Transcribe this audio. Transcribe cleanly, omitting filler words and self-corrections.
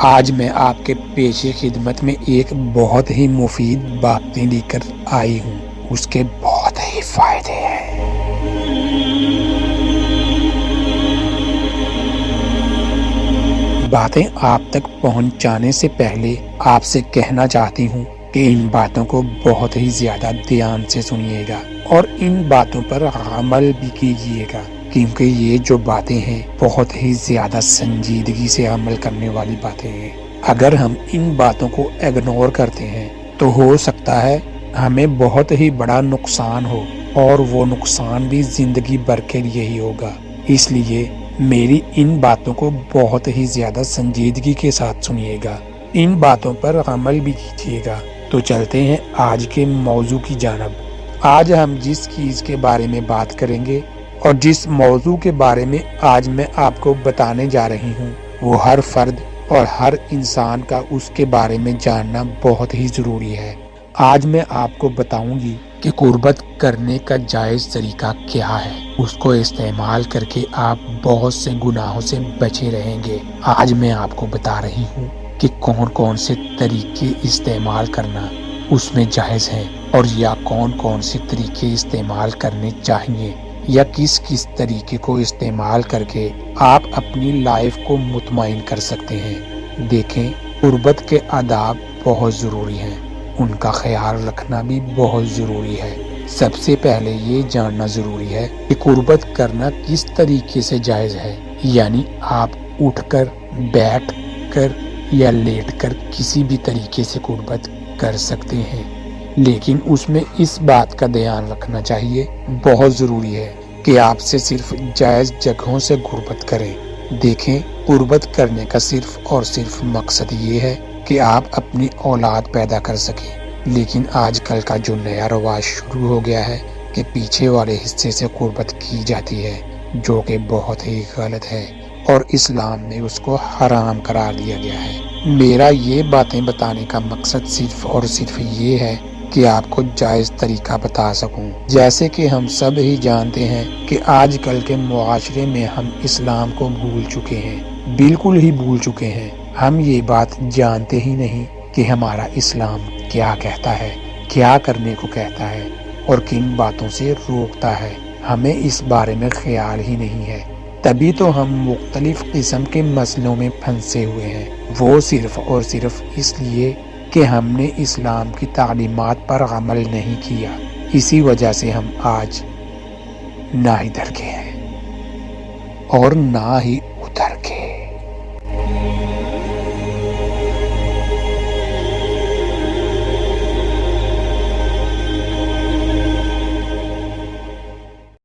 آج میں آپ کے پیش خدمت میں ایک بہت ہی مفید باتیں لے کر آئی ہوں، اس کے بہت ہی فائدے ہیں۔ باتیں آپ تک پہنچانے سے پہلے آپ سے کہنا چاہتی ہوں کہ ان باتوں کو بہت ہی زیادہ دھیان سے سنیے گا اور ان باتوں پر عمل بھی کیجیے گا، کیونکہ یہ جو باتیں ہیں بہت ہی زیادہ سنجیدگی سے عمل کرنے والی باتیں ہیں۔ اگر ہم ان باتوں کو اگنور کرتے ہیں تو ہو سکتا ہے ہمیں بہت ہی بڑا نقصان ہو، اور وہ نقصان بھی زندگی بھر کے لیے ہی ہوگا۔ اس لیے میری ان باتوں کو بہت ہی زیادہ سنجیدگی کے ساتھ سنیے گا، ان باتوں پر عمل بھی کیجیے گا۔ تو چلتے ہیں آج کے موضوع کی جانب۔ آج ہم جس چیز کے بارے میں بات کریں گے اور جس موضوع کے بارے میں آج میں آپ کو بتانے جا رہی ہوں، وہ ہر فرد اور ہر انسان کا اس کے بارے میں جاننا بہت ہی ضروری ہے۔ آج میں آپ کو بتاؤں گی کہ قربت کرنے کا جائز طریقہ کیا ہے۔ اس کو استعمال کر کے آپ بہت سے گناہوں سے بچے رہیں گے۔ آج میں آپ کو بتا رہی ہوں کہ کون کون سے طریقے استعمال کرنا اس میں جائز ہے، اور یا کون کون سے طریقے استعمال کرنے چاہیے، یا کس کس طریقے کو استعمال کر کے آپ اپنی لائف کو مطمئن کر سکتے ہیں۔ دیکھیں، قربت کے آداب بہت ضروری ہیں، ان کا خیال رکھنا بھی بہت ضروری ہے۔ سب سے پہلے یہ جاننا ضروری ہے کہ قربت کرنا کس طریقے سے جائز ہے، یعنی آپ اٹھ کر، بیٹھ کر یا لیٹ کر کسی بھی طریقے سے قربت کر سکتے ہیں، لیکن اس میں اس بات کا دھیان رکھنا چاہیے، بہت ضروری ہے کہ آپ سے صرف جائز جگہوں سے قربت کریں۔ دیکھیں، قربت کرنے کا صرف اور صرف مقصد یہ ہے کہ آپ اپنی اولاد پیدا کر سکیں، لیکن آج کل کا جو نیا رواج شروع ہو گیا ہے کہ پیچھے والے حصے سے قربت کی جاتی ہے، جو کہ بہت ہی غلط ہے، اور اسلام میں اس کو حرام قرار دیا گیا ہے۔ میرا یہ باتیں بتانے کا مقصد صرف اور صرف یہ ہے کہ آپ کو جائز طریقہ بتا سکوں۔ جیسے کہ ہم سب ہی جانتے ہیں کہ آج کل کے معاشرے میں ہم اسلام کو بھول چکے ہیں، بالکل ہی بھول چکے ہیں۔ ہم یہ بات جانتے ہی نہیں کہ ہمارا اسلام کیا کہتا ہے، کیا کرنے کو کہتا ہے، اور کن باتوں سے روکتا ہے۔ ہمیں اس بارے میں خیال ہی نہیں ہے، تبھی تو ہم مختلف قسم کے مسئلوں میں پھنسے ہوئے ہیں، وہ صرف اور صرف اس لیے کہ ہم نے اسلام کی تعلیمات پر عمل نہیں کیا۔ اسی وجہ سے ہم آج نہ ادھر کے ہیں اور نہ ہی ادھر کے۔